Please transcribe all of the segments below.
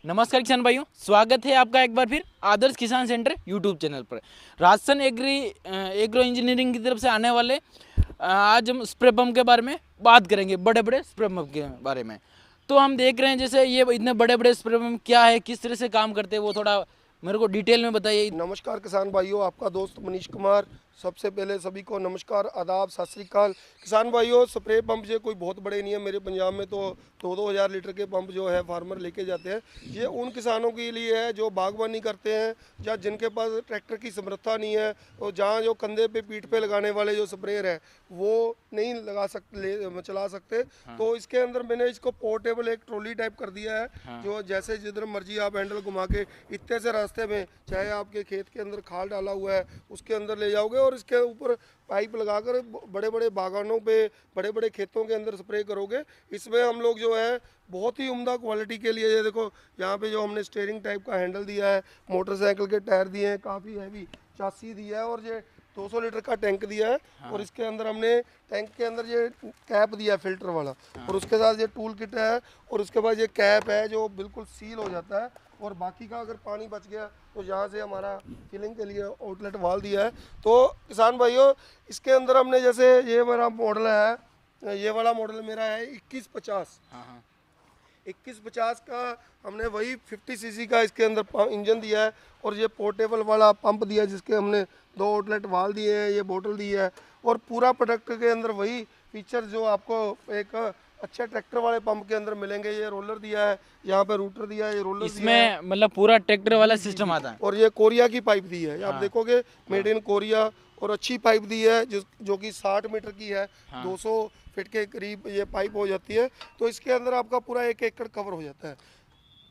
नमस्कार किसान भाइयों, स्वागत है आपका एक बार फिर आदर्श किसान सेंटर यूट्यूब चैनल पर। राजस्थान एग्रो इंजीनियरिंग की तरफ से आने वाले आज हम स्प्रे पंप के बारे में बात करेंगे, बड़े बड़े स्प्रे पंप के बारे में। तो हम देख रहे हैं जैसे ये इतने बड़े बड़े स्प्रे पंप क्या है, किस तरह से काम करते हैं, वो थोड़ा मेरे को डिटेल में बताइए। नमस्कार किसान भाइयों, आपका दोस्त मनीष कुमार। सबसे पहले सभी को नमस्कार, आदाब, सत श्री अकाल। किसान भाइयों, स्प्रे पंप ये कोई बहुत बड़े नहीं है। मेरे पंजाब में तो 2-2 हज़ार लीटर के पंप जो है फार्मर लेके जाते हैं। ये उन किसानों के लिए है जो बागवानी करते हैं या जिनके पास ट्रैक्टर की समर्था नहीं है और जहाँ जो कंधे पे पीठ पे लगाने वाले जो स्प्रेयर है वो नहीं लगा सकते, चला सकते। तो इसके अंदर मैंने इसको पोर्टेबल एक ट्रॉली टाइप कर दिया है, जो जैसे जिधर मर्जी आप हैंडल घुमा के इतने से रास्ते में, चाहे आपके खेत के अंदर खाल डाला हुआ है उसके अंदर ले जाओगे और इसके ऊपर पाइप लगाकर बड़े बड़े बागानों पे, बड़े बड़े खेतों के अंदर स्प्रे करोगे। इसमें हम लोग जो है बहुत ही उम्दा क्वालिटी के लिए, ये देखो यहाँ पे जो हमने स्टीयरिंग टाइप का हैंडल दिया है, मोटरसाइकिल के टायर दिए हैं, काफ़ी हैवी चासी दिया है और ये 200 लीटर का टैंक दिया है। और इसके अंदर हमने टैंक के अंदर ये कैप दिया है फिल्टर वाला, और उसके साथ ये टूल किट है और उसके बाद ये कैप है जो बिल्कुल सील हो जाता है। और बाकी का अगर पानी बच गया तो यहाँ से हमारा फिलिंग के लिए आउटलेट वाल दिया है। तो किसान भाइयों, इसके अंदर हमने जैसे ये मेरा मॉडल है, ये वाला मॉडल मेरा है 2150। 2150 का हमने वही 50 सीसी का इसके अंदर इंजन दिया है और ये पोर्टेबल वाला पंप दिया है जिसके हमने 2 आउटलेट वाल दिए हैं, ये बोतल दी है। और पूरा प्रोडक्ट के अंदर वही फीचर जो आपको एक अच्छे ट्रैक्टर वाले पंप के अंदर मिलेंगे। ये रोलर दिया है, यहाँ पे रूटर दिया है, ये रोलर इसमें मतलब पूरा ट्रैक्टर वाला सिस्टम आता है। और ये कोरिया की पाइप दी है, आप देखोगे मेड इन कोरिया। और अच्छी पाइप दी है जो कि 60 मीटर की है, 200 फीट के करीब ये पाइप हो जाती है। तो इसके अंदर आपका पूरा 1 एकड़ कवर हो जाता है।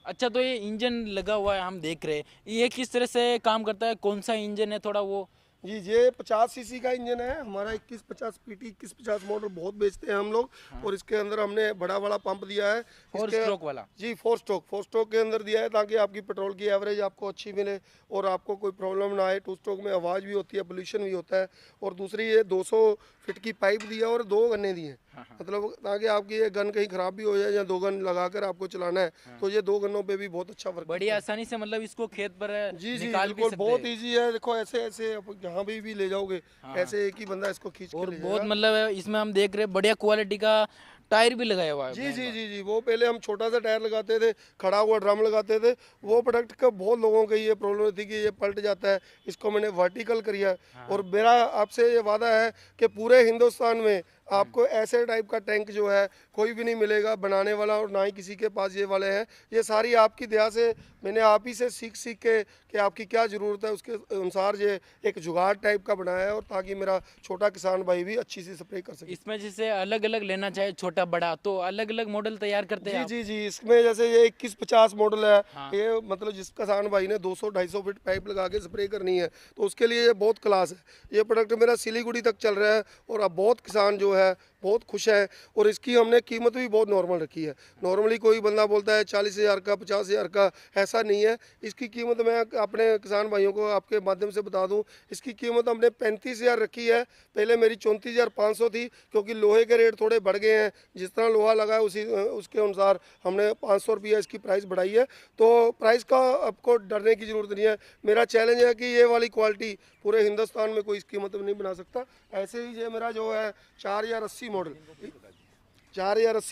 अच्छा, तो ये इंजन लगा हुआ है, हम देख रहे हैं, ये किस तरह से काम करता है, कौन सा इंजन है, थोड़ा वो। जी, ये 50 सीसी का इंजन है हमारा। 2150 पीटी 2150 मॉडल बहुत बेचते हैं हम लोग। और इसके अंदर हमने बड़ा वाला पंप दिया है, 4 स्ट्रोक वाला। जी, 4 स्ट्रोक के अंदर दिया है ताकि आपकी पेट्रोल की एवरेज आपको अच्छी मिले और आपको कोई प्रॉब्लम ना आए। 2 स्ट्रोक में आवाज़ भी होती है, पोल्यूशन भी होता है। और दूसरी ये 200 फीट की पाइप दी है और 2 गन्ने दिए हैं, मतलब ताकि आपकी ये गन कहीं खराब भी हो जाए या 2 गन लगाकर आपको चलाना है तो ये 2 गन्नों पे भी बहुत अच्छा वर्क बड़ी आसानी से मतलब इसको खेत पर जी निकाल भी बिल्कुल, सकते बहुत हैं। इजी है। देखो ऐसे ऐसे आप जहाँ भी ले जाओगे, ऐसे एक ही बंदा इसको खींच के और ले बहुत जाएगा। मतलब इसमें हम देख रहे हैं बढ़िया क्वालिटी का टायर भी लगाया हुआ है। जी, वो पहले हम छोटा सा टायर लगाते थे, खड़ा हुआ ड्रम लगाते थे। वो प्रोडक्ट का बहुत लोगों की ये प्रॉब्लम थी कि ये पलट जाता है। इसको मैंने वर्टिकल किया और मेरा आपसे ये वादा है कि पूरे हिंदुस्तान में आपको ऐसे टाइप का टैंक जो है कोई भी नहीं मिलेगा बनाने वाला, और ना ही किसी के पास ये वाले हैं। ये सारी आपकी दया से मैंने आप ही से सीख के कि आपकी क्या ज़रूरत है उसके अनुसार ये एक जुगाड़ टाइप का बनाया है, और ताकि मेरा छोटा किसान भाई भी अच्छी सी स्प्रे कर सके। इसमें जैसे अलग अलग लेना चाहे, छोटा बड़ा, तो अलग अलग मॉडल तैयार करते हैं आप? जी, इसमें जैसे ये 2150 मॉडल है। ये मतलब जिस किसान भाई ने 200-250 फीट पाइप लगा के स्प्रे करनी है तो उसके लिए ये बहुत क्लास है। ये प्रोडक्ट मेरा सिलीगुड़ी तक चल रहा है और अब बहुत किसान जो है बहुत खुश है। और इसकी हमने कीमत भी बहुत नॉर्मल रखी है। नॉर्मली कोई बंदा बोलता है 40,000 का, 50,000 का, ऐसा नहीं है। इसकी कीमत मैं अपने किसान भाइयों को आपके माध्यम से बता दूं, इसकी कीमत हमने 35,000 रखी है। पहले मेरी 34,500 थी, क्योंकि लोहे के रेट थोड़े बढ़ गए हैं। जिस तरह लोहा लगा है उसके अनुसार हमने 500 रुपया इसकी प्राइस बढ़ाई है। तो प्राइस का आपको डरने की ज़रूरत नहीं है। मेरा चैलेंज है कि ये वाली क्वालिटी पूरे हिंदुस्तान में कोई इस कीमत में नहीं बना सकता। ऐसे ही ये मेरा जो है 4080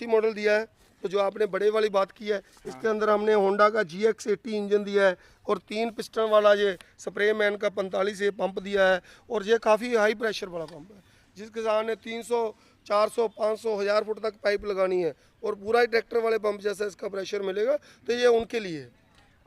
मॉडल दिया है। तो जो आपने बड़े वाली बात की है, इसके अंदर हमने होंडा का GX80 इंजन दिया है और 3 पिस्टन वाला ये स्प्रे मैन का 45 से पंप दिया है। और ये काफ़ी हाई प्रेशर वाला पंप है। जिस किसान ने 300, 400, 500, 1000 फुट तक पाइप लगानी है और पूरा ही ट्रैक्टर वाले पंप जैसा इसका प्रेशर मिलेगा, तो ये उनके लिए है।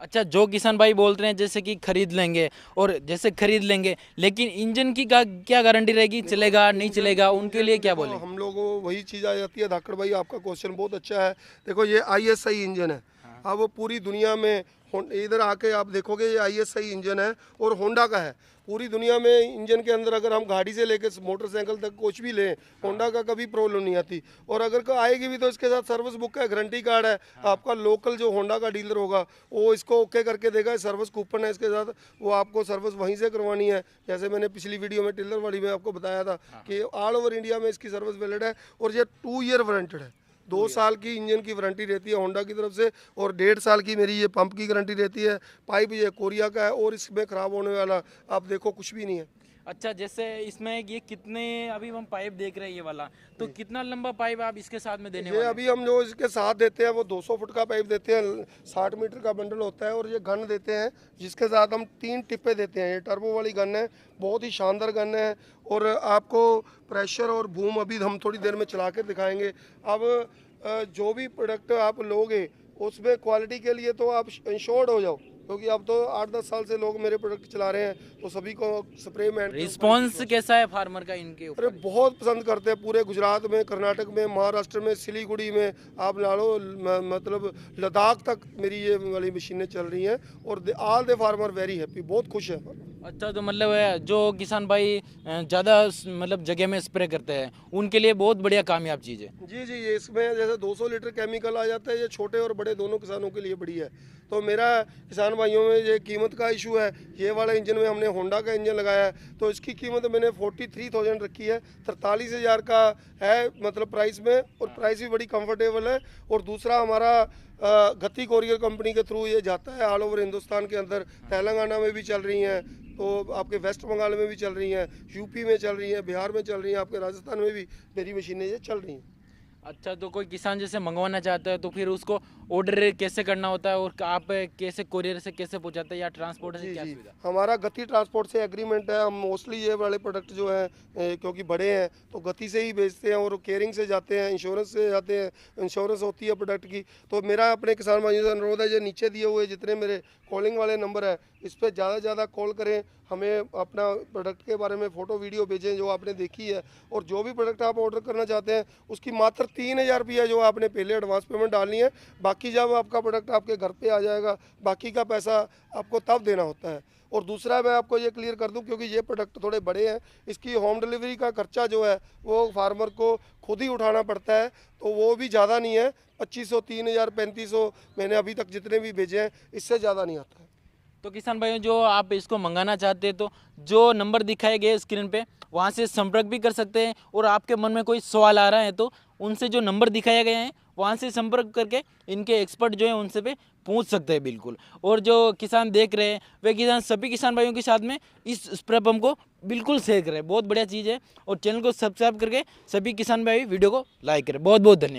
अच्छा, जो किसान भाई बोल रहे हैं जैसे कि खरीद लेंगे, और जैसे खरीद लेंगे लेकिन इंजन की क्या गारंटी रहेगी, चलेगा नहीं चलेगा, उनके लिए क्या बोले? हम लोगों को वही चीज़ आ जाती है। धाकड़ भाई, आपका क्वेश्चन बहुत अच्छा है। देखो ये ISI इंजन है। अब वो पूरी दुनिया में, इधर आके आप देखोगे ये ISI इंजन है और होंडा का है। पूरी दुनिया में इंजन के अंदर अगर हम गाड़ी से लेकर मोटरसाइकिल तक कुछ भी लें, होंडा का कभी प्रॉब्लम नहीं आती। और अगर आएगी भी तो इसके साथ सर्विस बुक है, गारंटी कार्ड है। आपका लोकल जो होंडा का डीलर होगा वो इसको ओके करके देगा। सर्विस कूपन है इसके साथ, वो आपको सर्विस वहीं से करवानी है। जैसे मैंने पिछली वीडियो में टिलर वाली में आपको बताया था कि ऑल ओवर इंडिया में इसकी सर्विस वैलिड है। और ये 2 ईयर वारंटेड है। 2 साल की इंजन की वारंटी रहती है होंडा की तरफ से, और 1.5 साल की मेरी ये पंप की गारंटी रहती है। पाइप ये कोरिया का है, और इसमें ख़राब होने वाला आप देखो कुछ भी नहीं है। अच्छा, जैसे इसमें ये कितने, अभी हम पाइप देख रहे हैं ये वाला, तो कितना लंबा पाइप आप इसके साथ में देने ये वाले हैं? अभी हम जो इसके साथ देते हैं वो 200 फुट का पाइप देते हैं, 60 मीटर का बंडल होता है, और ये गन देते हैं जिसके साथ हम 3 टिप्पे देते हैं। ये टर्बो वाली गन है, बहुत ही शानदार गन है, और आपको प्रेशर और बूम अभी हम थोड़ी देर में चला कर दिखाएंगे। अब जो भी प्रोडक्ट आप लोगे उसमें क्वालिटी के लिए तो आप इंश्योर्ड हो जाओ, क्योंकि अब तो 8-10 साल से लोग मेरे प्रोडक्ट चला रहे हैं, तो सभी को स्प्रे मैन रिस्पॉन्स कैसा है फार्मर का इनके अरे ऊपर? बहुत पसंद करते हैं। पूरे गुजरात में, कर्नाटक में, महाराष्ट्र में, सिलीगुड़ी में, आप ला लो मतलब लद्दाख तक मेरी ये वाली मशीनें चल रही हैं, और all the farmer very happy, बहुत खुश है। अच्छा, तो मतलब जो किसान भाई ज़्यादा मतलब जगह में स्प्रे करते हैं उनके लिए बहुत बढ़िया कामयाब चीज़ है। जी जी, ये इसमें जैसे 200 लीटर केमिकल आ जाता है, ये छोटे और बड़े दोनों किसानों के लिए बढ़िया है। तो मेरा किसान भाइयों में ये कीमत का इशू है, ये वाला इंजन में हमने होंडा का इंजन लगाया है, तो इसकी कीमत मैंने 43,000 रखी है, 43,000 का है मतलब प्राइस में, और प्राइस भी बड़ी कंफर्टेबल है। और दूसरा हमारा गति कोरियर कंपनी के थ्रू ये जाता है ऑल ओवर हिंदुस्तान के अंदर। तेलंगाना में भी चल रही हैं, तो आपके वेस्ट बंगाल में भी चल रही हैं, यूपी में चल रही हैं, बिहार में चल रही हैं, आपके राजस्थान में भी मेरी मशीनें ये चल रही हैं। अच्छा, तो कोई किसान जैसे मंगवाना चाहता है तो फिर उसको ऑर्डर कैसे करना होता है, और आप कैसे कोरियर से कैसे पहुंचाते हैं, या ट्रांसपोर्ट से जी क्या जी, सुविधा? हमारा गति ट्रांसपोर्ट से एग्रीमेंट है। हम मोस्टली ये वाले प्रोडक्ट जो हैं क्योंकि बड़े हैं तो गति से ही बेचते हैं, और केयरिंग से जाते हैं, इंश्योरेंस से जाते हैं, इंश्योरेंस होती है प्रोडक्ट की। तो मेरा अपने किसान भाइयों से अनुरोध है, जो नीचे दिए हुए जितने मेरे कॉलिंग वाले नंबर है, इस पर ज़्यादा से ज़्यादा कॉल करें, हमें अपना प्रोडक्ट के बारे में फ़ोटो वीडियो भेजें जो आपने देखी है, और जो भी प्रोडक्ट आप ऑर्डर करना चाहते हैं उसकी मात्र 3,000 रुपया जो आपने पहले एडवांस पेमेंट डालनी है। बाकी जब आपका प्रोडक्ट आपके घर पे आ जाएगा, बाकी का पैसा आपको तब देना होता है। और दूसरा मैं आपको ये क्लियर कर दूं, क्योंकि ये प्रोडक्ट थोड़े बड़े हैं, इसकी होम डिलीवरी का खर्चा जो है वो फार्मर को खुद ही उठाना पड़ता है, तो वो भी ज़्यादा नहीं है। 2,500, 3,000, 3,500 मैंने अभी तक जितने भी भेजे हैं, इससे ज़्यादा नहीं आता है। तो किसान भाइयों, जो आप इसको मंगाना चाहते हैं तो जो नंबर दिखाए गए स्क्रीन पे वहाँ से संपर्क भी कर सकते हैं, और आपके मन में कोई सवाल आ रहा है तो उनसे जो नंबर दिखाया गया है वहाँ से संपर्क करके इनके एक्सपर्ट जो है उनसे पे पूछ सकते हैं बिल्कुल। और जो किसान देख रहे हैं वे किसान सभी किसान भाइयों के साथ में इस स्प्रे पंप को बिल्कुल शेयर करें, बहुत बढ़िया चीज़ है। और चैनल को सब्सक्राइब करके सभी किसान भाई वीडियो को लाइक करें। बहुत बहुत धन्यवाद।